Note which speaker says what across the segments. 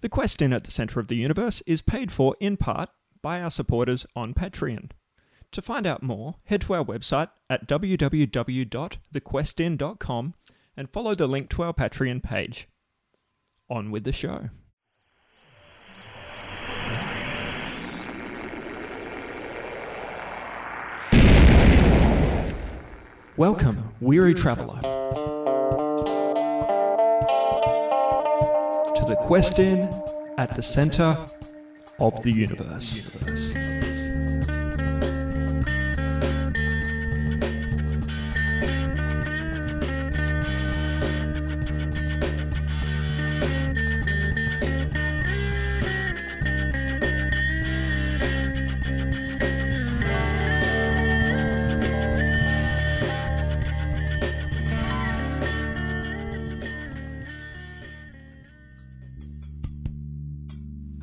Speaker 1: The Quest In at the Centre of the Universe is paid for in part by our supporters on Patreon. To find out more, head to our website at www.thequestin.com and follow the link to our Patreon page. On with the show. Welcome, weary traveller, to the Quest In at the Centre of the Universe.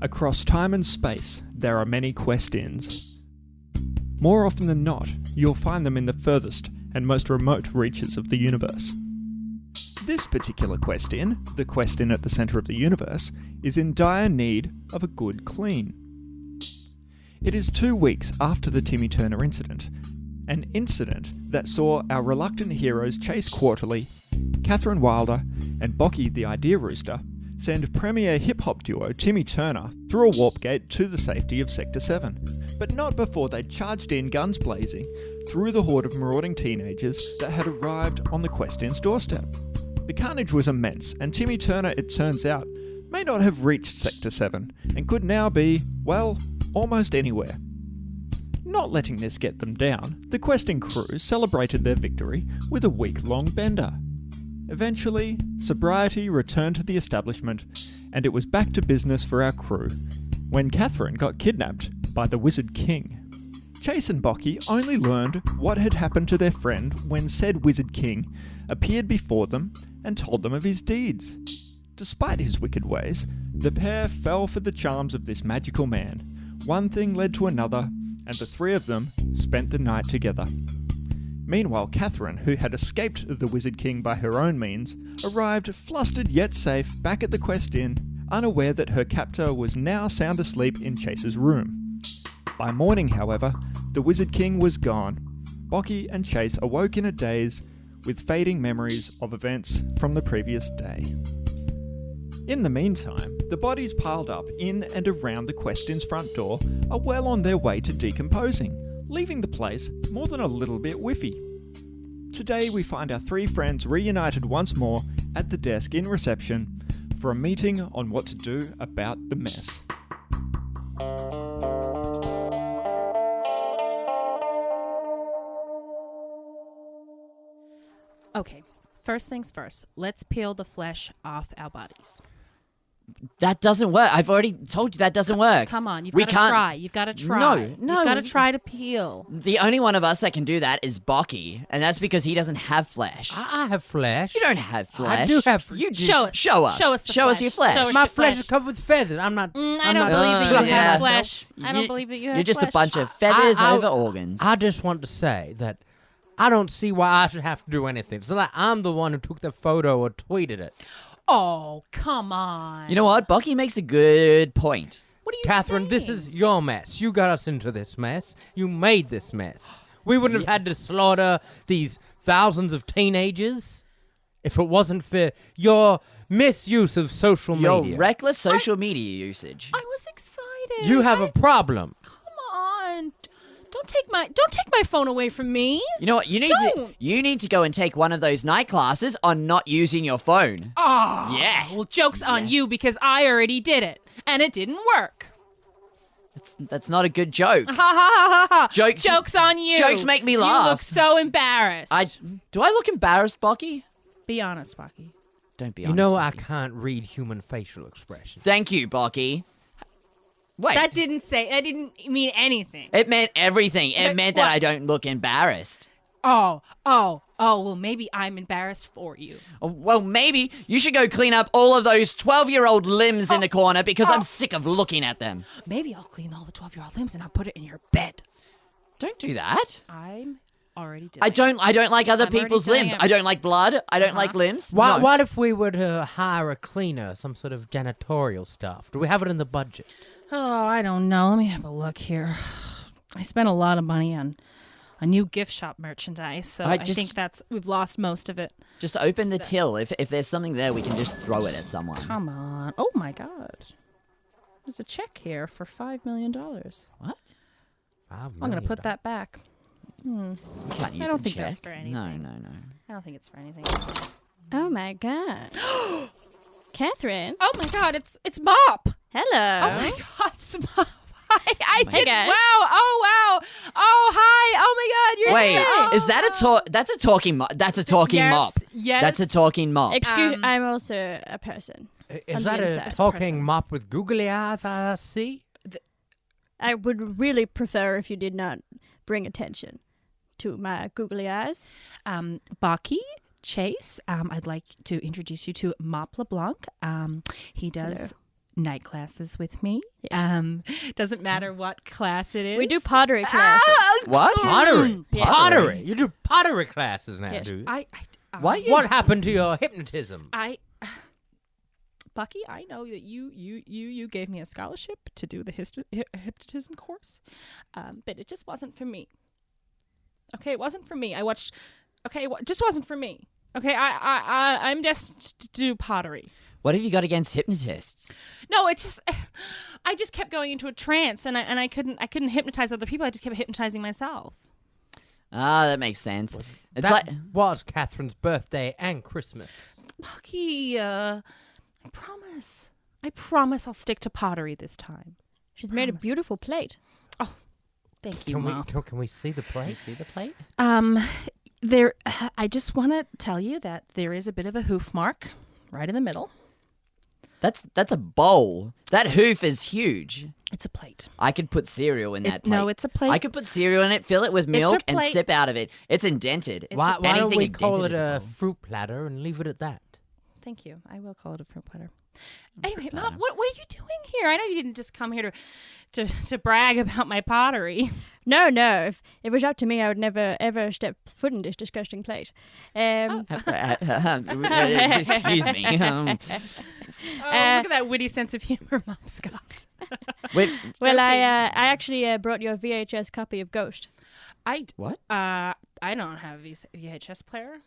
Speaker 1: Across time and space, there are many quest-ins. More often than not, you'll find them in the furthest and most remote reaches of the universe. This particular quest-in, the Quest-In at the Centre of the Universe, is in dire need of a good clean. It is 2 weeks after the Timmy Turner incident, an incident that saw our reluctant heroes Chase Quarterly, Katherine Wilder, and Bocky the Idea Rooster send premier hip-hop duo Timmy Turner through a warp gate to the safety of Sector 7, but not before they charged in guns blazing through the horde of marauding teenagers that had arrived on the Quest-In's doorstep. The carnage was immense, and Timmy Turner, it turns out, may not have reached Sector 7, and could now be, well, almost anywhere. Not letting this get them down, the Quest-In crew celebrated their victory with a week-long bender. Eventually, sobriety returned to the establishment, and it was back to business for our crew, when Katherine got kidnapped by the Wizard King. Chase and Bocky only learned what had happened to their friend when said Wizard King appeared before them and told them of his deeds. Despite his wicked ways, the pair fell for the charms of this magical man. One thing led to another, and the three of them spent the night together. Meanwhile, Katherine, who had escaped the Wizard King by her own means, arrived flustered yet safe back at the Quest-In, unaware that her captor was now sound asleep in Chase's room. By morning, however, the Wizard King was gone. Bocky and Chase awoke in a daze, with fading memories of events from the previous day. In the meantime, the bodies piled up in and around the Quest-In's front door are well on their way to decomposing, leaving the place more than a little bit whiffy. Today we find our three friends reunited once more at the desk in reception for a meeting on what to do about the mess.
Speaker 2: Okay, first things first. Let's peel the flesh off our bodies.
Speaker 3: That doesn't work. I've already told you that doesn't work.
Speaker 2: Come on, you've got to try. You've got to try.
Speaker 3: No.
Speaker 2: You've got to try to peel.
Speaker 3: The only one of us that can do that is Bocky, and that's because he doesn't have flesh.
Speaker 4: I have flesh.
Speaker 3: You don't have flesh.
Speaker 4: I do have.
Speaker 3: You do.
Speaker 2: Show us.
Speaker 3: Show us.
Speaker 2: Show us the
Speaker 3: Show us
Speaker 2: flesh.
Speaker 3: your flesh.
Speaker 2: Show us
Speaker 4: My
Speaker 2: your
Speaker 4: flesh
Speaker 2: flesh.
Speaker 4: is covered with feathers. I'm not.
Speaker 2: I don't believe that you
Speaker 3: yeah.
Speaker 2: have flesh. I don't believe that you have
Speaker 3: You're just
Speaker 2: flesh.
Speaker 3: a bunch of feathers
Speaker 4: I-
Speaker 3: over organs.
Speaker 4: I just want to say that I don't see why I should have to do anything. So like I'm the one who took the photo or tweeted it.
Speaker 2: Oh, come on.
Speaker 3: You know what? Bocky makes a good point.
Speaker 2: What are you
Speaker 4: Catherine,
Speaker 2: saying?
Speaker 4: this is your mess. You got us into this mess. You made this mess. We wouldn't have had to slaughter these thousands of teenagers if it wasn't for your misuse of social
Speaker 3: Your
Speaker 4: media.
Speaker 3: reckless social media usage.
Speaker 2: I was excited.
Speaker 4: You have a problem.
Speaker 2: Come on. Don't take my phone away from me.
Speaker 3: You know what? You need to go and take one of those night classes on not using your phone.
Speaker 2: Oh.
Speaker 3: Yeah.
Speaker 2: Well, joke's on you because I already did it and it didn't work.
Speaker 3: That's not a good joke.
Speaker 2: Ha ha ha ha ha.
Speaker 3: Jokes-
Speaker 2: Joke's on you.
Speaker 3: jokes make me laugh.
Speaker 2: You look so embarrassed.
Speaker 3: Do I look embarrassed, Bocky?
Speaker 2: Be honest, Bocky.
Speaker 3: Don't be
Speaker 4: You
Speaker 3: honest.
Speaker 4: know I
Speaker 3: Bocky.
Speaker 4: can't read human facial expressions.
Speaker 3: Thank you, Bocky. Wait.
Speaker 2: That didn't mean anything.
Speaker 3: It meant everything. It
Speaker 2: But
Speaker 3: meant
Speaker 2: what?
Speaker 3: that I don't look embarrassed.
Speaker 2: Oh, well, maybe I'm embarrassed for you.
Speaker 3: Well, maybe you should go clean up all of those 12-year-old limbs in the corner because I'm sick of looking at them.
Speaker 2: Maybe I'll clean all the 12-year-old limbs and I'll put it in your bed.
Speaker 3: Don't do that.
Speaker 2: I'm already doing.
Speaker 3: I don't like other
Speaker 2: I'm already
Speaker 3: people's
Speaker 2: doing
Speaker 3: limbs.
Speaker 2: it.
Speaker 3: I don't like blood. I don't like limbs. No.
Speaker 4: What if we were to hire a cleaner, some sort of janitorial staff? Do we have it in the budget?
Speaker 2: Oh, I don't know. Let me have a look here. I spent a lot of money on a new gift shop merchandise, so
Speaker 3: Alright,
Speaker 2: I
Speaker 3: just-
Speaker 2: think we've lost most of it.
Speaker 3: Just open the till. If there's something there, we can just throw it at someone.
Speaker 2: Come on. Oh my God. There's a check here for $5 million.
Speaker 3: What?
Speaker 2: I'm going to put that back.
Speaker 3: We can't use
Speaker 2: don't
Speaker 3: a
Speaker 2: think
Speaker 3: check.
Speaker 2: that's for anything.
Speaker 3: No.
Speaker 2: I don't think it's for anything.
Speaker 5: Oh my god. Catherine.
Speaker 2: Oh my God, it's Mop.
Speaker 5: Hello.
Speaker 2: Oh my God, it's Mop. I
Speaker 3: my
Speaker 2: did.
Speaker 5: God.
Speaker 2: Wow. Oh wow. Oh hi. Oh my God, you're
Speaker 3: Wait,
Speaker 2: here. Oh,
Speaker 3: is that that's a talking mop? That's a talking
Speaker 2: yes,
Speaker 3: mop.
Speaker 2: Yes.
Speaker 3: That's a talking mop.
Speaker 5: Excuse,
Speaker 2: Um,
Speaker 5: I'm also a person.
Speaker 4: Is
Speaker 5: on
Speaker 4: that
Speaker 5: the
Speaker 4: a
Speaker 5: inside.
Speaker 4: talking
Speaker 2: Person.
Speaker 4: mop with googly eyes, I see?
Speaker 5: I would really prefer if you did not bring attention to my googly eyes.
Speaker 2: Baki Chase. I'd like to introduce you to Mop LeBlanc. He does
Speaker 5: Hello.
Speaker 2: night classes with me. Doesn't matter what class it is.
Speaker 5: We do pottery classes.
Speaker 3: What?
Speaker 4: Pottery.
Speaker 5: Yeah.
Speaker 4: Pottery. You do pottery classes now,
Speaker 5: Yes.
Speaker 4: do you?
Speaker 3: Why?
Speaker 4: What happened to your hypnotism?
Speaker 2: Bucky, I know that you gave me a scholarship to do the hypnotism course, but it just wasn't for me. Okay, it wasn't for me. I watched. Okay, it just wasn't for me. Okay, I'm destined to do pottery.
Speaker 3: What have you got against hypnotists?
Speaker 2: No, it just. I just kept going into a trance, and I couldn't hypnotize other people. I just kept hypnotizing myself.
Speaker 3: Ah, that makes sense. It's
Speaker 4: that
Speaker 3: like
Speaker 4: was Catherine's birthday and Christmas.
Speaker 2: Bucky, I promise I'll stick to pottery this time.
Speaker 5: She's made a
Speaker 2: Promise.
Speaker 5: beautiful plate.
Speaker 2: Thank you,
Speaker 4: Can we,
Speaker 2: Mom.
Speaker 4: can we see the plate?
Speaker 3: see the plate?
Speaker 2: There. I just want to tell you that there is a bit of a hoof mark right in the middle.
Speaker 3: That's a bowl. That hoof is huge.
Speaker 2: It's a plate.
Speaker 3: I could put cereal in that plate.
Speaker 2: No, it's a plate.
Speaker 3: I could put cereal in it, fill it with milk, and
Speaker 2: plate.
Speaker 3: sip out of it. It's indented.
Speaker 4: Why don't
Speaker 3: anything
Speaker 4: we call it
Speaker 3: indented is a
Speaker 4: a
Speaker 3: bowl.
Speaker 4: fruit platter and leave it at that?
Speaker 2: Thank you. I will call it a fruit platter. Anyway, Mom,
Speaker 3: platter.
Speaker 2: what are you doing here? I know you didn't just come here to brag about my pottery.
Speaker 5: No. If it was up to me, I would never ever step foot in this disgusting plate.
Speaker 3: Excuse me.
Speaker 2: Oh, look at that witty sense of humor Mom's got.
Speaker 3: With
Speaker 5: Well, I actually brought your VHS copy of Ghost.
Speaker 3: what?
Speaker 2: I don't have a VHS player.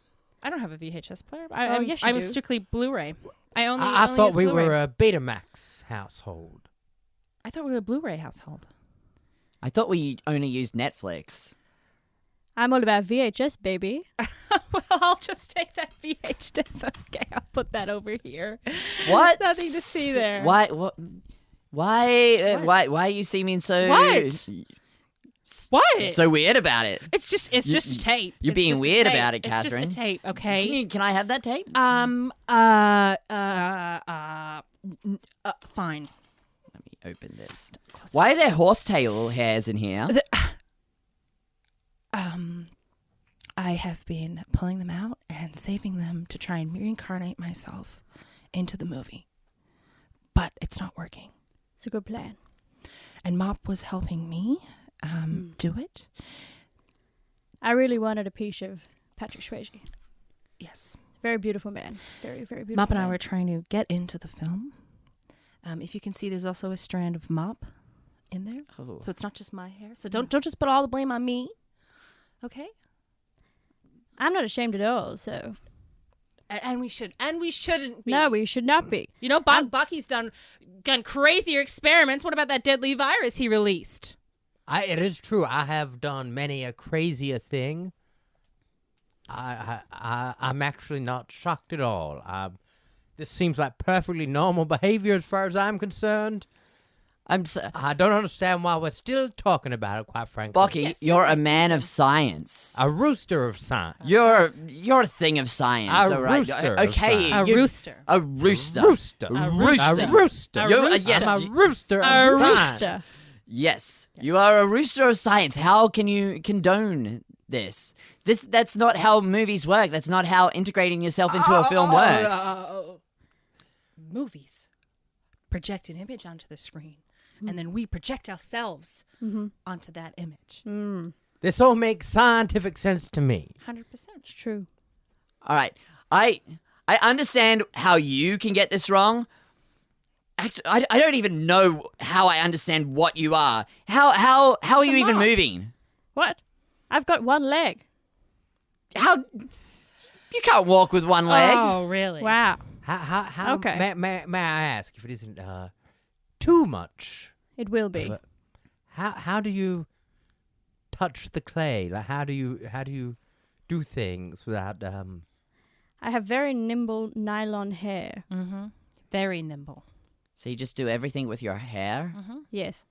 Speaker 2: I don't have a VHS player.
Speaker 5: Yes, you
Speaker 2: I'm
Speaker 5: do.
Speaker 2: strictly Blu-ray. I
Speaker 4: I
Speaker 2: only
Speaker 4: thought
Speaker 2: use
Speaker 4: we
Speaker 2: Blu-ray.
Speaker 4: were a Betamax household.
Speaker 2: I thought we were a Blu-ray household.
Speaker 3: I thought we only used Netflix.
Speaker 5: I'm all about VHS, baby.
Speaker 2: Well, I'll just take that VHS. Okay, I'll put that over here.
Speaker 3: What?
Speaker 2: Nothing to see there.
Speaker 3: Why? What? Why? Why are you seeming so?
Speaker 2: What? What?
Speaker 3: So weird about it.
Speaker 2: It's just a tape.
Speaker 3: You're
Speaker 2: It's
Speaker 3: being
Speaker 2: just a
Speaker 3: weird
Speaker 2: tape.
Speaker 3: about it,
Speaker 2: It's
Speaker 3: Catherine.
Speaker 2: just a tape, okay?
Speaker 3: Can I have that tape?
Speaker 2: Fine.
Speaker 3: Let me open this. Why are there horsetail hairs in here?
Speaker 2: I have been pulling them out and saving them to try and reincarnate myself into the movie. But it's not working.
Speaker 5: It's a good plan.
Speaker 2: And Mop was helping me do it.
Speaker 5: I really wanted a piece of Patrick Swayze.
Speaker 2: Yes.
Speaker 5: Very beautiful man. Very, very beautiful.
Speaker 2: Mop and I
Speaker 5: man.
Speaker 2: were trying to get into the film. If you can see, there's also a strand of Mop in there.
Speaker 3: Oh.
Speaker 2: So it's not just my hair. So don't just put all the blame on me. Okay?
Speaker 5: I'm not ashamed at all, so.
Speaker 2: And we shouldn't be.
Speaker 5: No, we should not be.
Speaker 2: You know, Bucky's done crazier experiments. What about that deadly virus he released?
Speaker 4: It is true. I have done many a crazier thing. I'm actually not shocked at all. This seems like perfectly normal behavior as far as I'm concerned. I don't understand why we're still talking about it, quite frankly.
Speaker 3: Bucky, you're a man of science.
Speaker 4: A rooster of science.
Speaker 3: You're a thing of science,
Speaker 4: A
Speaker 3: all right?
Speaker 4: rooster of
Speaker 3: Okay,
Speaker 4: science.
Speaker 2: A rooster.
Speaker 3: A rooster.
Speaker 4: Rooster.
Speaker 3: A rooster.
Speaker 4: A rooster.
Speaker 3: Yes.
Speaker 4: I'm a rooster of
Speaker 5: A
Speaker 4: science.
Speaker 5: rooster.
Speaker 3: Yes, you are a rooster of science. How can you condone this? That's not how movies work. That's not how integrating yourself into a film works.
Speaker 2: Movies project an image onto the screen, and then we project ourselves onto that image.
Speaker 4: This all makes scientific sense to me.
Speaker 2: 100%.
Speaker 5: It's true.
Speaker 3: All right. I understand how you can get this wrong. Actually, I don't even know how I understand what you are. How are you even moving?
Speaker 5: What? I've got one leg.
Speaker 3: How you can't walk with one leg?
Speaker 2: Oh, really?
Speaker 5: Wow.
Speaker 4: How
Speaker 5: Okay.
Speaker 4: may I ask if it isn't too much?
Speaker 5: It will be.
Speaker 4: How do you touch the clay? Like how do you do things without
Speaker 5: I have very nimble nylon hair.
Speaker 2: Mm-hmm. Very nimble.
Speaker 3: So you just do everything with your hair?
Speaker 5: Yes.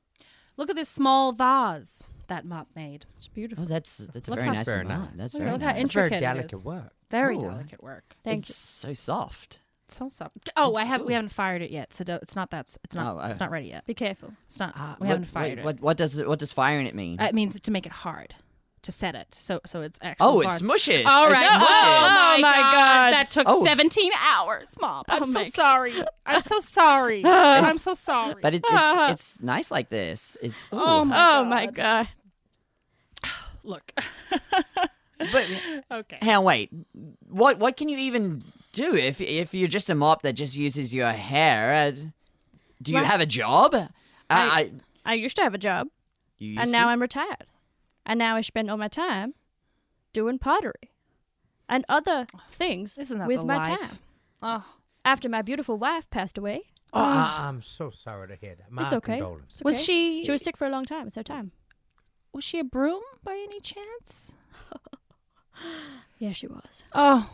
Speaker 2: Look at this small vase that Mop made.
Speaker 5: It's beautiful.
Speaker 3: Oh, that's a
Speaker 2: Look
Speaker 3: very
Speaker 2: how
Speaker 3: nice.
Speaker 4: very
Speaker 3: one.
Speaker 4: nice.
Speaker 3: That's
Speaker 2: Look
Speaker 3: very
Speaker 2: how
Speaker 3: nice.
Speaker 4: It's very
Speaker 2: intricate it
Speaker 4: delicate
Speaker 2: is.
Speaker 4: work.
Speaker 2: Very
Speaker 3: Ooh.
Speaker 2: delicate work.
Speaker 5: Thank
Speaker 3: It's so soft.
Speaker 2: It's so soft. Oh,
Speaker 3: It's
Speaker 2: we haven't fired it yet, so it's not
Speaker 3: Oh, I-
Speaker 2: it's not ready yet.
Speaker 5: you. Be careful.
Speaker 2: It's not. we
Speaker 3: What-
Speaker 2: haven't fired
Speaker 3: wait,
Speaker 2: it.
Speaker 3: What does firing it mean?
Speaker 2: It means to make it hard, to set it. So it's actually.
Speaker 3: It smushes.
Speaker 2: All
Speaker 3: It
Speaker 2: right.
Speaker 3: smushes.
Speaker 2: Oh my god. That took
Speaker 3: Oh.
Speaker 2: 17 hours, Mom. I'm
Speaker 5: Oh
Speaker 2: so
Speaker 5: my
Speaker 2: sorry. I'm so sorry. I'm so sorry.
Speaker 3: But it's nice like this. It's ooh.
Speaker 2: Oh my
Speaker 5: Oh my god.
Speaker 2: Look.
Speaker 3: But
Speaker 2: Okay.
Speaker 3: hang on, wait. What can you even do if you're just a mop that just uses your hair? Do you
Speaker 5: What?
Speaker 3: have a job?
Speaker 5: I used to have a job,
Speaker 3: You
Speaker 5: and
Speaker 3: used
Speaker 5: now
Speaker 3: to?
Speaker 5: I'm retired. And now I spend all my time doing pottery and other things
Speaker 2: Isn't that
Speaker 5: with
Speaker 2: the
Speaker 5: my
Speaker 2: life?
Speaker 5: time.
Speaker 2: Oh.
Speaker 5: After my beautiful wife passed away,
Speaker 4: Oh, I'm so sorry to hear that. My
Speaker 5: It's okay.
Speaker 4: condolences.
Speaker 2: Was
Speaker 5: okay?
Speaker 2: she
Speaker 5: She was sick for a long time. It's her time.
Speaker 2: was she a broom by any chance?
Speaker 5: Yeah, she was.
Speaker 2: Oh.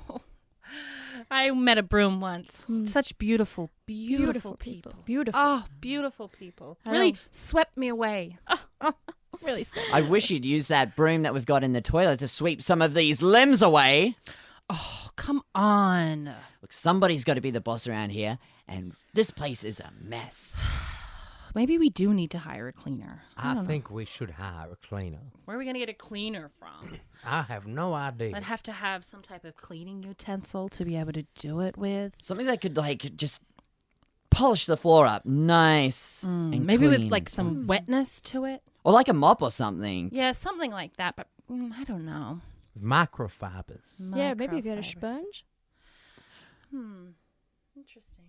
Speaker 2: I met a broom once.
Speaker 5: Hmm.
Speaker 2: Such beautiful people.
Speaker 5: Beautiful.
Speaker 2: Oh, beautiful people.
Speaker 5: I
Speaker 2: Really
Speaker 5: know.
Speaker 2: swept me away. Oh, really swept me
Speaker 3: I wish you'd use that broom that we've got in the toilet to sweep some of these limbs away.
Speaker 2: Oh, come on.
Speaker 3: Look, somebody's got to be the boss around here, and this place is a mess.
Speaker 2: Maybe we do need to hire a cleaner.
Speaker 4: I think we should hire a cleaner.
Speaker 2: Where are we going to get a cleaner from?
Speaker 4: I have no idea.
Speaker 2: I'd have to have some type of cleaning utensil to be able to do it with.
Speaker 3: Something that could just polish the floor up nice and
Speaker 2: Maybe with
Speaker 3: clean
Speaker 2: like
Speaker 3: and
Speaker 2: some wetness to it.
Speaker 3: or like a mop or something.
Speaker 2: Yeah, something like that, but I don't know.
Speaker 4: Microfibers.
Speaker 5: Yeah, maybe you get a
Speaker 2: Microfibers.
Speaker 5: sponge.
Speaker 2: Interesting.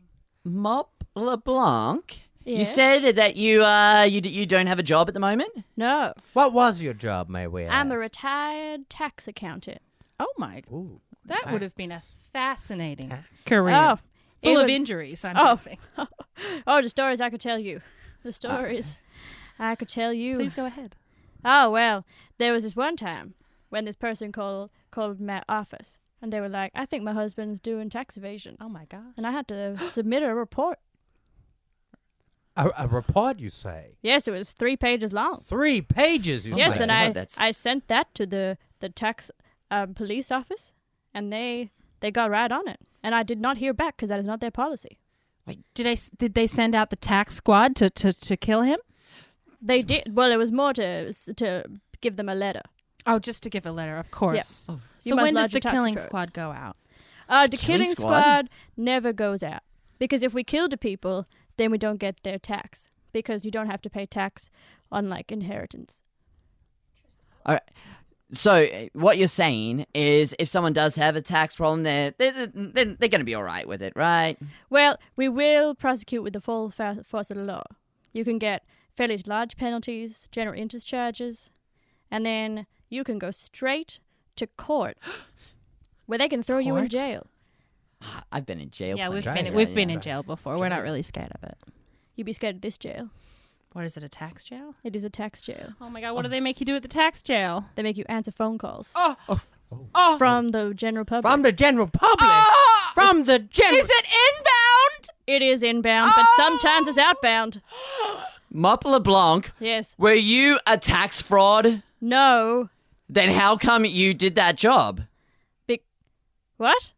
Speaker 3: Mop LeBlanc.
Speaker 5: Yeah.
Speaker 3: You said that you don't have a job at the moment.
Speaker 5: No,
Speaker 4: What was your job, may we ask?
Speaker 5: I'm a retired tax accountant.
Speaker 2: Oh my,
Speaker 4: Ooh.
Speaker 2: that would have been a fascinating
Speaker 4: Huh?
Speaker 2: career.
Speaker 5: Oh,
Speaker 2: Full of
Speaker 5: even-
Speaker 2: injuries, I'm
Speaker 5: Oh.
Speaker 2: guessing.
Speaker 5: Oh, the stories I could tell you. The stories I could tell you.
Speaker 2: Please go ahead.
Speaker 5: Oh, well, there was this one time when this person called my office, and they were like, I think my husband's doing tax evasion.
Speaker 2: Oh my gosh.
Speaker 5: And I had to submit a report.
Speaker 4: A report, you say?
Speaker 5: Yes, it was 3 pages long.
Speaker 4: 3 pages, you
Speaker 5: Yes,
Speaker 4: say?
Speaker 5: and
Speaker 3: God, that's-
Speaker 5: I sent that to the tax police office, and they got right on it. And I did not hear back because that is not their policy.
Speaker 2: Did they send out the tax squad to kill him?
Speaker 5: They did. Well, it was more to give them a letter.
Speaker 2: Oh, just to give a letter, of course.
Speaker 3: Oh.
Speaker 5: You
Speaker 2: So
Speaker 5: must
Speaker 2: when does
Speaker 5: lodge
Speaker 2: the
Speaker 5: your tax
Speaker 2: killing
Speaker 5: returns.
Speaker 2: squad go out?
Speaker 5: The
Speaker 3: Killing
Speaker 5: killing
Speaker 3: squad?
Speaker 5: squad never goes out. Because if we kill the people, then we don't get their tax. Because you don't have to pay tax on, like, inheritance.
Speaker 3: All right. So what you're saying is, if someone does have a tax problem, they're going to be all right with it, right?
Speaker 5: Well, we will prosecute with the full force of the law. You can get fairly large penalties, general interest charges, and then you can go straight to court, where they can throw you in
Speaker 2: Court?
Speaker 5: jail.
Speaker 3: I've been in jail.
Speaker 2: Yeah, we've
Speaker 3: plenty.
Speaker 2: been
Speaker 4: Yeah,
Speaker 2: we've
Speaker 4: yeah,
Speaker 2: been
Speaker 4: yeah.
Speaker 2: in jail before. We're not really scared of it.
Speaker 5: You'd be scared of this jail.
Speaker 2: What is it? A tax jail?
Speaker 5: It is a tax jail.
Speaker 2: Oh my God! What do they make you do at the tax jail?
Speaker 5: They make you answer phone calls
Speaker 2: Oh,
Speaker 5: from the general public.
Speaker 4: From the general public.
Speaker 2: Oh!
Speaker 4: From the general.
Speaker 2: Is it inbound?
Speaker 5: It is inbound, but sometimes it's outbound.
Speaker 3: Mop LeBlanc,
Speaker 5: Yes.
Speaker 3: were you a tax fraud?
Speaker 5: No.
Speaker 3: Then how come you did that job?
Speaker 5: What?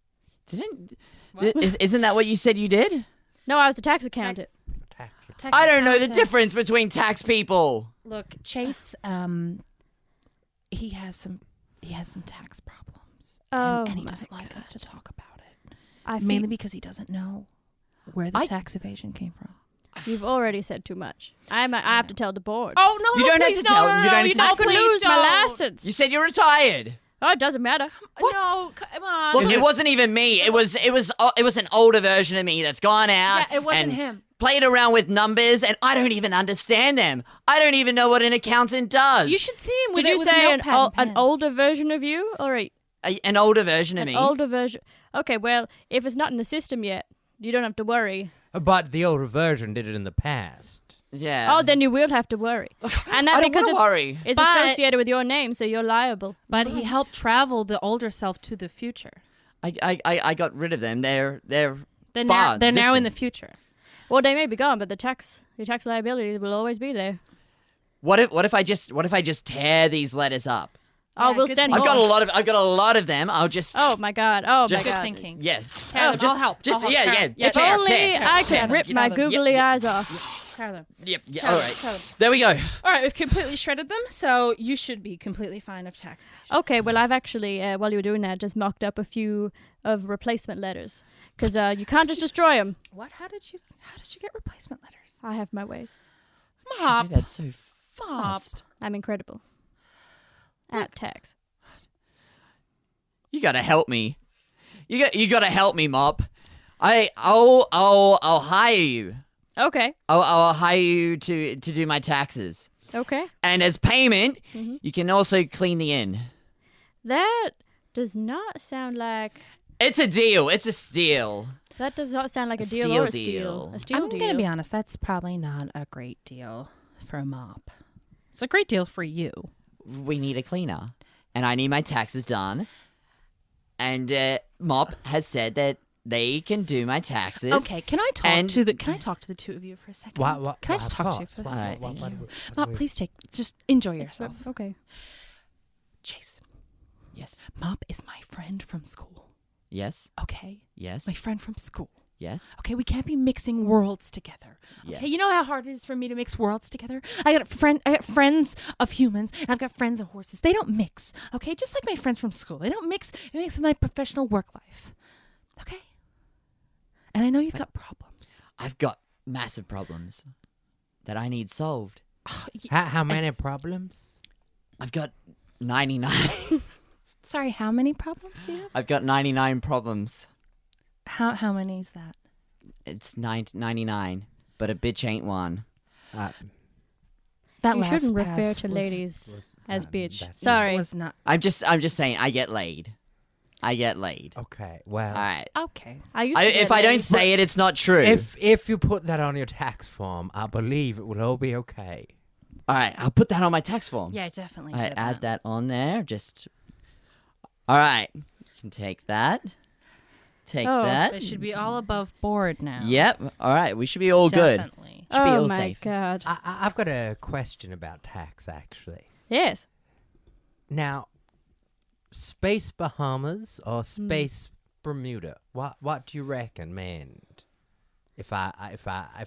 Speaker 3: Isn't that what you said you did?
Speaker 5: No, I was a tax accountant.
Speaker 2: Tax
Speaker 3: I don't know the
Speaker 2: accountant.
Speaker 3: difference between tax people.
Speaker 2: Look, Chase, he has some tax problems,
Speaker 5: Oh,
Speaker 2: and he
Speaker 5: my
Speaker 2: doesn't like us
Speaker 5: God.
Speaker 2: to talk about it.
Speaker 5: I
Speaker 2: Mainly
Speaker 5: feel-
Speaker 2: because he doesn't know where the
Speaker 3: I-
Speaker 2: tax evasion came from.
Speaker 5: You've already said too much. I have to tell the board.
Speaker 2: Oh no!
Speaker 3: You
Speaker 2: no,
Speaker 3: don't have
Speaker 2: please,
Speaker 3: to
Speaker 2: no,
Speaker 3: tell-
Speaker 2: No,
Speaker 3: you
Speaker 2: no,
Speaker 3: don't
Speaker 2: no,
Speaker 3: have to-
Speaker 2: no,
Speaker 5: I could
Speaker 2: please
Speaker 5: lose my
Speaker 2: don't.
Speaker 5: license.
Speaker 3: You said you're retired.
Speaker 5: Oh, it doesn't matter.
Speaker 2: No, come on.
Speaker 3: It wasn't even me. It was an older version of me that's gone out.
Speaker 2: Yeah, it wasn't
Speaker 3: and
Speaker 2: him.
Speaker 3: Played around with numbers, and I don't even understand them. I don't even know what an accountant does.
Speaker 2: You should see him with
Speaker 5: Did
Speaker 2: it
Speaker 5: you
Speaker 2: with a
Speaker 5: say
Speaker 2: notepad and
Speaker 5: an
Speaker 2: pen.
Speaker 5: older version of you, or
Speaker 3: An older version of
Speaker 5: an
Speaker 3: me.
Speaker 5: older version? Okay, well, if it's not in the system yet, you don't have to worry.
Speaker 4: But the older version did it in the past.
Speaker 3: Yeah.
Speaker 5: Oh, then you will have to worry. And that
Speaker 3: I don't
Speaker 5: because
Speaker 3: want to worry.
Speaker 5: it's
Speaker 2: But-
Speaker 5: associated with your name, so you're liable.
Speaker 2: But he helped travel the older self to the future.
Speaker 3: I got rid of them. They're
Speaker 2: They're
Speaker 3: far
Speaker 2: now in the
Speaker 3: distant.
Speaker 2: future.
Speaker 5: Well, they may be gone, but your tax liability will always be there.
Speaker 3: What if I just tear these letters up?
Speaker 5: Oh,
Speaker 2: Yeah,
Speaker 5: we'll
Speaker 2: good
Speaker 5: send
Speaker 3: I've
Speaker 5: more.
Speaker 3: got a lot of them. I'll just
Speaker 5: Oh my god! Oh
Speaker 3: Just-
Speaker 5: my
Speaker 2: Good
Speaker 5: god!
Speaker 2: thinking.
Speaker 3: yes.
Speaker 2: Tear them.
Speaker 3: Just,
Speaker 2: I'll help.
Speaker 3: Just
Speaker 2: I'll help.
Speaker 3: yeah,
Speaker 2: Tear
Speaker 3: yeah.
Speaker 2: them. Yeah,
Speaker 5: If
Speaker 3: tear,
Speaker 5: only
Speaker 3: tear.
Speaker 5: I
Speaker 2: tear
Speaker 5: could
Speaker 2: them.
Speaker 5: rip
Speaker 2: Get
Speaker 5: my
Speaker 2: out of them.
Speaker 5: googly eyes off.
Speaker 2: Tear them.
Speaker 3: Yep. Yeah.
Speaker 2: Tear
Speaker 3: All
Speaker 2: them.
Speaker 3: right.
Speaker 2: Tear them.
Speaker 3: There we go.
Speaker 2: All right, we've completely shredded them, so you should be completely fine of tax evasion.
Speaker 5: Okay, well, I've actually, while you were doing that, just mocked up a few of replacement letters because you can't just destroy them.
Speaker 2: What? How did you get replacement letters?
Speaker 5: I have my ways.
Speaker 2: Mop.
Speaker 3: You do that so fast.
Speaker 5: I'm incredible at tax.
Speaker 3: You gotta help me. You gotta help me, Mop. I'll hire you.
Speaker 5: Okay.
Speaker 3: I'll hire you to do my taxes.
Speaker 5: Okay.
Speaker 3: And as payment,
Speaker 5: Mm-hmm.
Speaker 3: you can also clean the inn.
Speaker 5: That does not sound like.
Speaker 3: It's a deal. It's a steal.
Speaker 5: That does not sound like a deal
Speaker 3: Steal
Speaker 5: or a
Speaker 3: deal.
Speaker 5: steal. A steal
Speaker 2: I'm
Speaker 5: deal.
Speaker 2: going to be honest, that's probably not a great deal for a mop. It's a great deal for you.
Speaker 3: We need a cleaner, and I need my taxes done. And Mop has said that they can do my taxes.
Speaker 2: Okay, can I talk
Speaker 3: And-
Speaker 2: to the two of you for a second? Can I just talk to you for a second?
Speaker 3: Thank you.
Speaker 2: Mop, please just enjoy yourself.
Speaker 5: Okay.
Speaker 2: Chase,
Speaker 3: Yes.
Speaker 2: Mop is my friend from school.
Speaker 3: Yes.
Speaker 2: Okay,
Speaker 3: Yes.
Speaker 2: my friend from school.
Speaker 3: Yes.
Speaker 2: Okay, we can't be mixing worlds together.
Speaker 3: Yes.
Speaker 2: Okay, you know how hard it is for me to mix worlds together? I got friends of humans, and I've got friends of horses. They don't mix. Okay, just like my friends from school. They don't mix. It mix with my professional work life. Okay? And I know you've got problems.
Speaker 3: I've got massive problems that I need solved.
Speaker 4: How many problems?
Speaker 3: I've got 99.
Speaker 2: Sorry, how many problems do you have?
Speaker 3: I've got 99 problems.
Speaker 2: How many is that?
Speaker 3: It's 99, but a bitch ain't one.
Speaker 2: That
Speaker 5: You
Speaker 2: last
Speaker 5: shouldn't
Speaker 2: pass
Speaker 5: refer to
Speaker 2: was-
Speaker 5: ladies as bitch.
Speaker 4: that's-
Speaker 5: Sorry.
Speaker 2: was not
Speaker 3: I'm just saying I get laid. I get laid.
Speaker 4: Okay, well,
Speaker 3: All right.
Speaker 2: okay.
Speaker 5: I used to
Speaker 3: If
Speaker 5: get
Speaker 3: I don't
Speaker 5: ladies.
Speaker 3: say it, it's not true.
Speaker 4: if you put that on your tax form, I believe it will all be okay.
Speaker 3: All right, I'll put that on my tax form.
Speaker 2: Yeah, I definitely
Speaker 3: I
Speaker 2: did
Speaker 3: add that on there. Just. All right. You can take that. Take
Speaker 5: Oh.
Speaker 3: that.
Speaker 2: It should be all above board now.
Speaker 3: Yep. All right. We should be all good.
Speaker 2: Definitely.
Speaker 3: Should be
Speaker 5: Oh
Speaker 3: all
Speaker 5: my
Speaker 3: safe.
Speaker 5: god.
Speaker 4: I've got a question about tax, actually.
Speaker 5: Yes.
Speaker 4: Now, Space Bahamas or Space Bermuda? What do you recommend? If I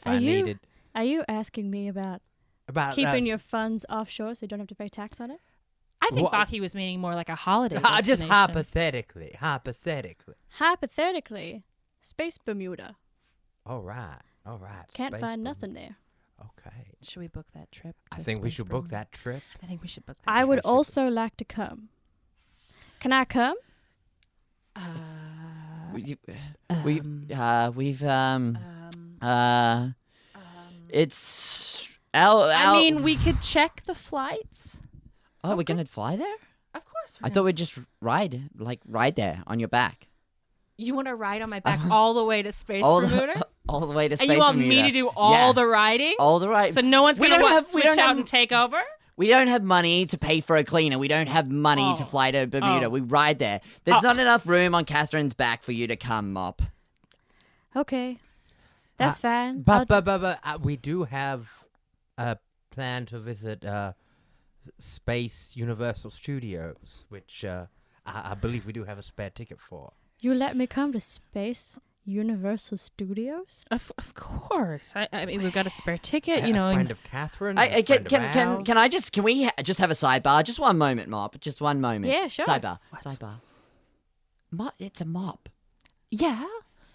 Speaker 5: Are you-
Speaker 4: needed
Speaker 5: Are you asking me about
Speaker 4: about
Speaker 5: keeping
Speaker 4: us-
Speaker 5: your funds offshore so you don't have to pay tax on it?
Speaker 2: I think
Speaker 4: What-
Speaker 2: Baki was meaning more like a holiday
Speaker 4: Just
Speaker 2: destination.
Speaker 4: hypothetically.
Speaker 5: Hypothetically, Space Bermuda.
Speaker 4: All right.
Speaker 5: Can't
Speaker 4: Space
Speaker 5: find
Speaker 4: Bermuda.
Speaker 5: nothing there.
Speaker 4: Okay.
Speaker 2: Should we book that trip?
Speaker 4: I
Speaker 2: to
Speaker 4: think we
Speaker 2: Space
Speaker 4: should book
Speaker 2: Bermuda?
Speaker 4: that trip.
Speaker 2: I think we should book that.
Speaker 5: I would
Speaker 4: should-
Speaker 5: also like to come. Can I come?
Speaker 3: It's our.
Speaker 2: I mean, we could check the flights.
Speaker 3: Oh, we're gonna fly there?
Speaker 2: Of course.
Speaker 3: I thought we'd just ride there on your back.
Speaker 2: You want to ride on my back all the way to Space
Speaker 3: all
Speaker 2: Bermuda?
Speaker 3: all the way to space.
Speaker 2: And you want
Speaker 3: Bermuda.
Speaker 2: me to do all
Speaker 3: Yeah.
Speaker 2: the riding?
Speaker 3: all the ride.
Speaker 2: So no one's
Speaker 3: We
Speaker 2: going to
Speaker 3: don't have- we
Speaker 2: switch
Speaker 3: don't
Speaker 2: out
Speaker 3: have-
Speaker 2: and take over?
Speaker 3: We don't have money to pay for a cleaner. We don't have money to
Speaker 2: Oh.
Speaker 3: fly to Bermuda.
Speaker 2: Oh.
Speaker 3: We ride there. There's
Speaker 2: Oh.
Speaker 3: not enough room on Catherine's back for you to come, Mop.
Speaker 5: Okay. That's fine.
Speaker 4: But we do have a plan to visit Space Universal Studios, which I believe we do have a spare ticket for.
Speaker 5: You let me come to Space Universal Studios?
Speaker 2: Of course. I mean, we've got a spare ticket,
Speaker 4: A
Speaker 2: you know.
Speaker 4: friend
Speaker 2: and-
Speaker 4: of Catherine.
Speaker 3: Can we just have a sidebar? Just one moment, Mop. Just one moment.
Speaker 5: Yeah, sure.
Speaker 3: Sidebar. Sidebar. Mop. It's a mop.
Speaker 2: Yeah.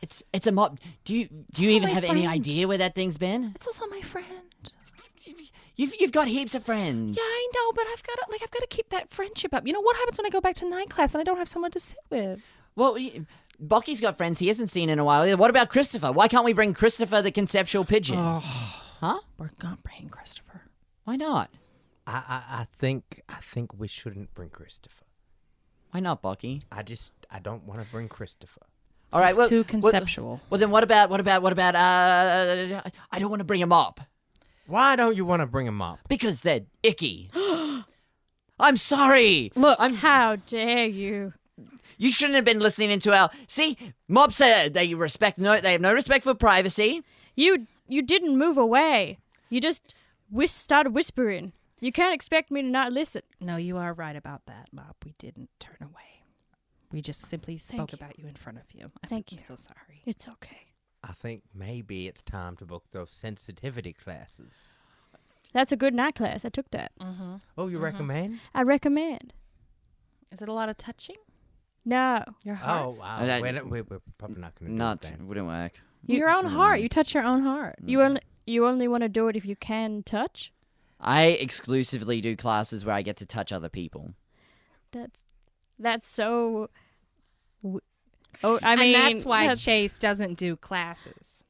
Speaker 3: It's a mob. Do you even
Speaker 2: my
Speaker 3: have any
Speaker 2: friend.
Speaker 3: idea where that thing's been?
Speaker 2: It's also my friend.
Speaker 3: You've got heaps of friends.
Speaker 2: Yeah, I know, but I've got to keep that friendship up. You know what happens when I go back to night class and I don't have someone to sit with?
Speaker 3: Well, Bocky's got friends he hasn't seen in a while either. What about Christopher? Why can't we bring Christopher the conceptual pigeon? Huh?
Speaker 2: We're not bringing Christopher.
Speaker 3: Why not?
Speaker 4: I think we shouldn't bring Christopher.
Speaker 3: Why not, Bocky?
Speaker 4: I don't want to bring Christopher.
Speaker 3: All right,
Speaker 2: He's too conceptual.
Speaker 3: Well, then what about? I don't want to bring him up
Speaker 4: Why don't you want to bring him up?
Speaker 3: because they're icky. I'm sorry.
Speaker 2: Look,
Speaker 5: How dare you?
Speaker 3: You shouldn't have been listening into our. See, mobs say they have no respect for privacy.
Speaker 5: You didn't move away. You just started whispering. You can't expect me to not listen.
Speaker 2: no, you are right about that, Mop. We didn't turn away. We just simply spoke
Speaker 5: you.
Speaker 2: about you in front of you.
Speaker 5: Thank
Speaker 2: I'm
Speaker 5: you.
Speaker 2: so sorry.
Speaker 5: It's okay.
Speaker 4: I think maybe it's time to book those sensitivity classes.
Speaker 5: That's a good night class. I took that.
Speaker 4: Oh, you recommend?
Speaker 5: I recommend.
Speaker 2: Is it a lot of touching?
Speaker 5: No.
Speaker 2: Your heart?
Speaker 4: Oh, wow.
Speaker 3: Uh,
Speaker 4: We're probably not going to do
Speaker 3: Not
Speaker 4: it then.
Speaker 3: wouldn't work.
Speaker 2: Your own heart. You touch your own heart.
Speaker 5: You only want to do it if you can touch?
Speaker 3: I exclusively do classes where I get to touch other people.
Speaker 5: That's so. I mean,
Speaker 2: and that's why
Speaker 5: that's-
Speaker 2: Chase doesn't do classes.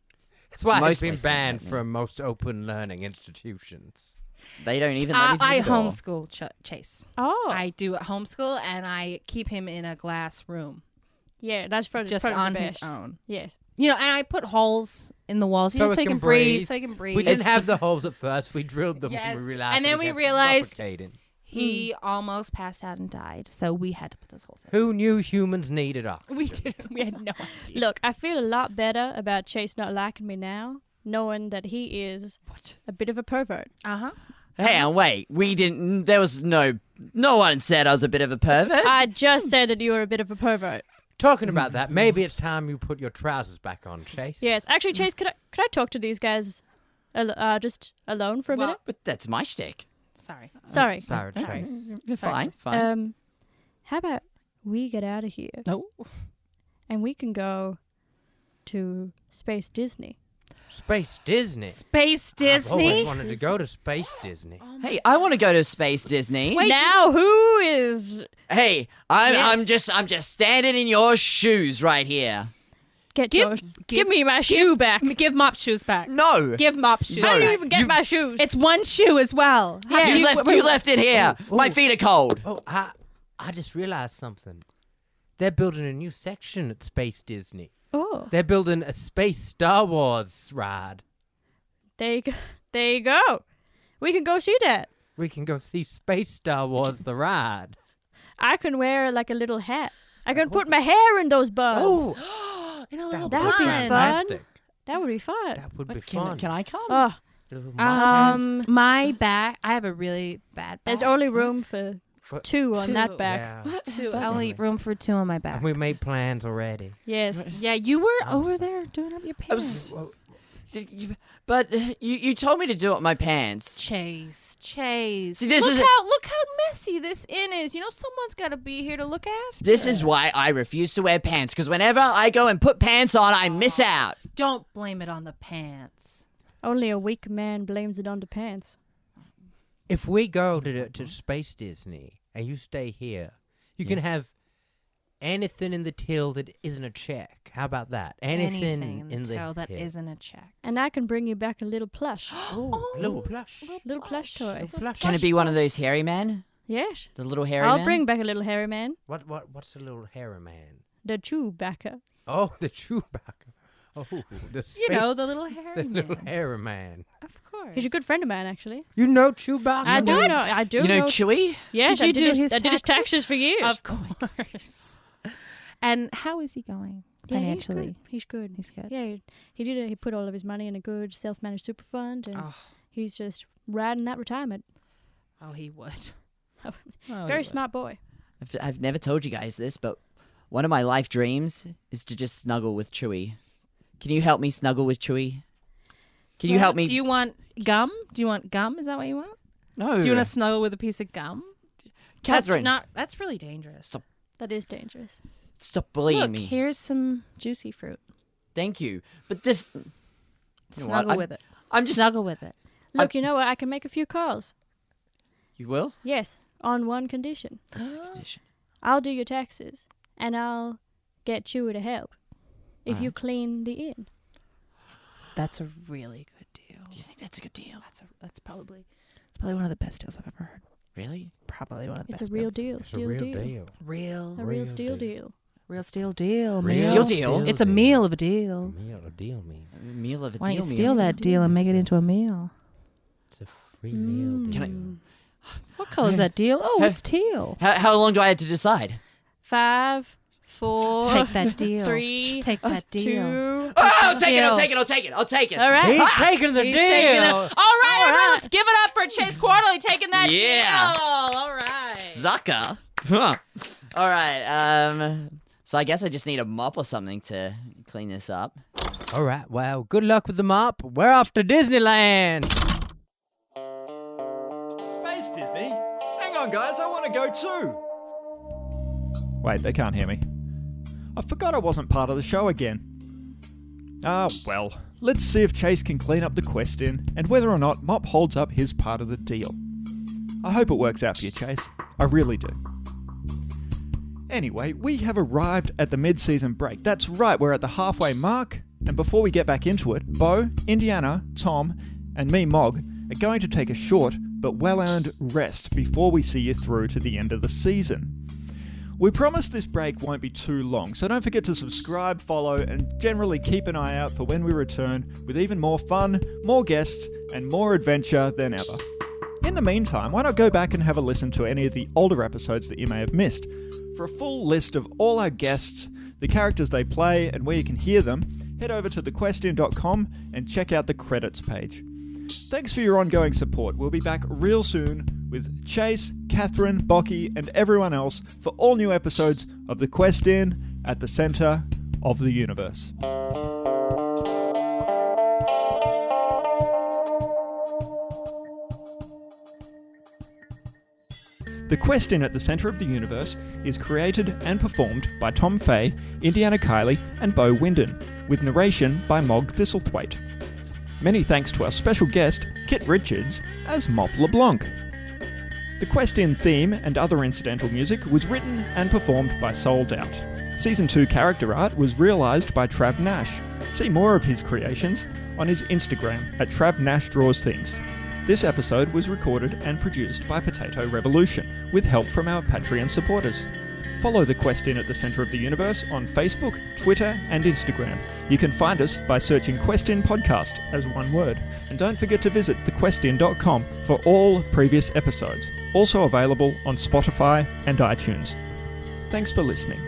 Speaker 4: That's why
Speaker 3: Most
Speaker 4: it's been
Speaker 3: places
Speaker 4: banned
Speaker 3: don't, yeah.
Speaker 4: from most open learning institutions.
Speaker 3: They don't even let me through
Speaker 2: I
Speaker 3: the door.
Speaker 2: homeschool Chase.
Speaker 5: Oh,
Speaker 2: I do a homeschool, and I keep him in a glass room,
Speaker 5: yeah, that's for
Speaker 2: just
Speaker 5: probably
Speaker 2: on
Speaker 5: the
Speaker 2: his
Speaker 5: best.
Speaker 2: own.
Speaker 5: Yes.
Speaker 2: You know, and I put holes in the walls
Speaker 4: So
Speaker 2: so
Speaker 4: it
Speaker 2: he
Speaker 4: can
Speaker 2: can breathe.
Speaker 4: breathe.
Speaker 2: So he can breathe.
Speaker 4: We didn't have the holes at first. We drilled them
Speaker 2: Yes,
Speaker 4: and we realized
Speaker 2: and then
Speaker 4: it
Speaker 2: we
Speaker 4: kept
Speaker 2: realized-
Speaker 4: suffocating.
Speaker 2: He almost passed out and died, so we had to put those holes in.
Speaker 4: Who knew humans needed oxygen?
Speaker 2: We didn't. We had no idea.
Speaker 5: Look, I feel a lot better about Chase not liking me now, knowing that he is a bit of a pervert.
Speaker 2: Uh-huh.
Speaker 3: Hang on, wait. We didn't. There was no one said I was a bit of a pervert.
Speaker 5: I just said that you were a bit of a pervert.
Speaker 4: Talking about that, maybe it's time you put your trousers back on, Chase.
Speaker 5: Yes, actually, Chase, could I talk to these guys, just alone for a minute?
Speaker 3: But that's my shtick.
Speaker 2: Sorry.
Speaker 5: Sorry.
Speaker 4: Sorry, Chase.
Speaker 3: It's fine. It's fine.
Speaker 5: How about we get out of here
Speaker 2: No.
Speaker 5: and we can go to Space Disney?
Speaker 4: Space Disney.
Speaker 2: Space
Speaker 4: I've always
Speaker 2: Disney?
Speaker 4: wanted to go to Space Disney.
Speaker 3: Hey, I want to go to Space Disney.
Speaker 5: Now, who is
Speaker 3: Hey, I'm just standing in your shoes right here.
Speaker 5: give me my shoe back?
Speaker 2: Give Mop shoes back.
Speaker 3: No.
Speaker 2: Give Mop shoes
Speaker 5: How
Speaker 2: back.
Speaker 5: do you even get my shoes?
Speaker 2: It's one shoe as well.
Speaker 5: Yeah.
Speaker 3: You left it here. My feet are cold.
Speaker 4: Oh, I just realized something. They're building a new section at Space Disney.
Speaker 5: Oh,
Speaker 4: They're building a Space Star Wars ride.
Speaker 5: there you go. We can go see that.
Speaker 4: We can go see Space Star Wars the ride.
Speaker 5: I can wear like a little hat. I can put my hair in those buds.
Speaker 4: Oh,
Speaker 2: In a little
Speaker 5: That would be
Speaker 2: bun.
Speaker 5: fun.
Speaker 4: fantastic.
Speaker 5: That would be fun.
Speaker 4: That would be
Speaker 3: Can
Speaker 4: fun.
Speaker 3: I come?
Speaker 5: Oh,
Speaker 4: Little mop hat.
Speaker 2: My back. I have a really bad back.
Speaker 5: there's only room for
Speaker 4: For-
Speaker 5: 2 on that
Speaker 2: Two.
Speaker 5: back.
Speaker 4: Yeah.
Speaker 2: two. Only room for 2 on my back.
Speaker 4: And we made plans already.
Speaker 5: Yes.
Speaker 2: Yeah, you were
Speaker 4: I'm
Speaker 2: over
Speaker 4: sorry.
Speaker 2: there doing up your
Speaker 3: I
Speaker 2: pants.
Speaker 3: was, but you told me to do up my pants.
Speaker 2: Chase.
Speaker 3: See, this
Speaker 2: look
Speaker 3: is
Speaker 2: look how messy this inn is. You know, someone's got to be here to look after.
Speaker 3: This is why I refuse to wear pants, because whenever I go and put pants on, I miss out.
Speaker 2: Don't blame it on the pants.
Speaker 5: Only a weak man blames it on the pants.
Speaker 4: If we go to Space Disney and you stay here, you can have anything in the till that isn't a check. How about that? Anything
Speaker 2: in the tail that
Speaker 4: till.
Speaker 2: isn't a check.
Speaker 5: And I can bring you back a little plush.
Speaker 4: Oh, little plush.
Speaker 5: Little plush toy.
Speaker 4: Plush.
Speaker 3: Can it be one of those hairy men?
Speaker 5: Yes.
Speaker 3: The little hairy
Speaker 5: I'll
Speaker 3: men?
Speaker 5: bring back a little hairy man.
Speaker 4: What's a little hairy man?
Speaker 5: The Chewbacca.
Speaker 4: Oh, the Chewbacca. Oh, the space,
Speaker 2: You know, the little hairy
Speaker 4: the
Speaker 2: man.
Speaker 4: little hairy man.
Speaker 2: Of course.
Speaker 5: He's a good friend of mine, actually.
Speaker 4: You know Chewbacca?
Speaker 5: I do know. I do
Speaker 3: You know Chewie?
Speaker 5: Yes,
Speaker 2: Did you do his
Speaker 5: I did his taxes for years.
Speaker 2: Of course. And how is he going
Speaker 5: Yeah,
Speaker 2: financially?
Speaker 5: He's good.
Speaker 2: He's good.
Speaker 5: Yeah, he did it. He put all of his money in a good self-managed super fund, and
Speaker 2: Oh.
Speaker 5: he's just riding that retirement.
Speaker 2: Oh, he would.
Speaker 5: Very smart boy.
Speaker 3: I've never told you guys this, but one of my life dreams is to just snuggle with Chewie. Can you help me snuggle with Chewie? Can you help me?
Speaker 2: Do you want gum? Do you want gum? Is that what you want?
Speaker 3: No.
Speaker 2: Do you want to snuggle with a piece of gum?
Speaker 3: Catherine,
Speaker 2: That's really dangerous.
Speaker 3: Stop.
Speaker 5: That is dangerous.
Speaker 3: Stop bullying
Speaker 2: Look,
Speaker 3: me.
Speaker 2: here's some juicy fruit.
Speaker 3: Thank you. But this... You know what?
Speaker 2: Snuggle with it.
Speaker 3: I'm just...
Speaker 2: Snuggle with it.
Speaker 5: Look, you know what? I can make a few calls.
Speaker 3: You will?
Speaker 5: Yes, on one condition.
Speaker 3: What's the condition?
Speaker 5: I'll do your taxes, and I'll get Chewie to help if you
Speaker 3: Alright.
Speaker 5: clean the inn.
Speaker 2: That's a really good deal.
Speaker 3: Do you think that's a good deal?
Speaker 2: That's probably one of the best deals I've ever heard.
Speaker 3: Really?
Speaker 2: Probably one of the
Speaker 5: It's
Speaker 2: best.
Speaker 5: a real
Speaker 2: deals.
Speaker 5: deal,
Speaker 4: It's a
Speaker 5: steel
Speaker 4: real
Speaker 5: deal.
Speaker 4: deal.
Speaker 2: Real
Speaker 5: A real steel deal.
Speaker 2: real steel deal.
Speaker 4: Real
Speaker 3: Steel deal?
Speaker 2: It's a meal of a deal.
Speaker 4: A deal meal.
Speaker 3: A meal of a
Speaker 2: Why don't
Speaker 3: deal
Speaker 2: you
Speaker 3: meal.
Speaker 2: steal that deal and make it into a meal?
Speaker 4: It's a free meal deal.
Speaker 3: Can
Speaker 2: What color is that deal? Oh, it's teal.
Speaker 3: How long do I have to decide?
Speaker 5: 5, 4,
Speaker 2: Take that deal.
Speaker 5: 3,
Speaker 2: Take that deal.
Speaker 5: 2.
Speaker 3: Oh, I'll take it,
Speaker 2: deal.
Speaker 3: I'll take it, I'll take it, I'll take it.
Speaker 5: All right.
Speaker 4: He's taking the
Speaker 2: He's
Speaker 4: deal.
Speaker 2: taking it. All right,
Speaker 5: All
Speaker 2: everyone,
Speaker 5: right.
Speaker 2: let's give it up for Chase Quarterly taking that
Speaker 3: Yeah.
Speaker 2: deal. All right.
Speaker 3: Sucker. Huh. All right, so I guess I just need a mop or something to clean this up.
Speaker 4: All right. Well, good luck with the mop. We're off to Disneyland.
Speaker 1: Space Disney? Hang on, guys, I want to go too. Wait, they can't hear me. I forgot I wasn't part of the show again. Well, let's see if Chase can clean up the quest inn and whether or not Mop holds up his part of the deal. I hope it works out for you, Chase. I really do. Anyway, we have arrived at the mid-season break. That's right, we're at the halfway mark. And before we get back into it, Beau, Indiana, Tom, and me, Mog, are going to take a short but well-earned rest before we see you through to the end of the season. We promise this break won't be too long, so don't forget to subscribe, follow, and generally keep an eye out for when we return with even more fun, more guests, and more adventure than ever. In the meantime, why not go back and have a listen to any of the older episodes that you may have missed? For a full list of all our guests, the characters they play, and where you can hear them, head over to thequestion.com and check out the credits page. Thanks for your ongoing support. We'll be back real soon with Chase, Katherine, Bocky, and everyone else for all new episodes of The Quest Inn at the Centre of the Universe. The Quest Inn at the Centre of the Universe is created and performed by Tom Fahey, Indiana Kiely, and Beau Windon, with narration by Mog Thistlethwaite. Many thanks to our special guest, Kit Richards, as Mop LeBlanc. The Quest Inn theme and other incidental music was written and performed by Sold Out. Season 2 character art was realised by Trav Nash. See more of his creations on his Instagram at Trav Nash Draws Things. This episode was recorded and produced by Potato Revolution, with help from our Patreon supporters. Follow The Quest Inn at the Centre of the Universe on Facebook, Twitter, and Instagram. You can find us by searching Quest Inn Podcast as one word. And don't forget to visit thequestin.com for all previous episodes, also available on Spotify and iTunes. Thanks for listening.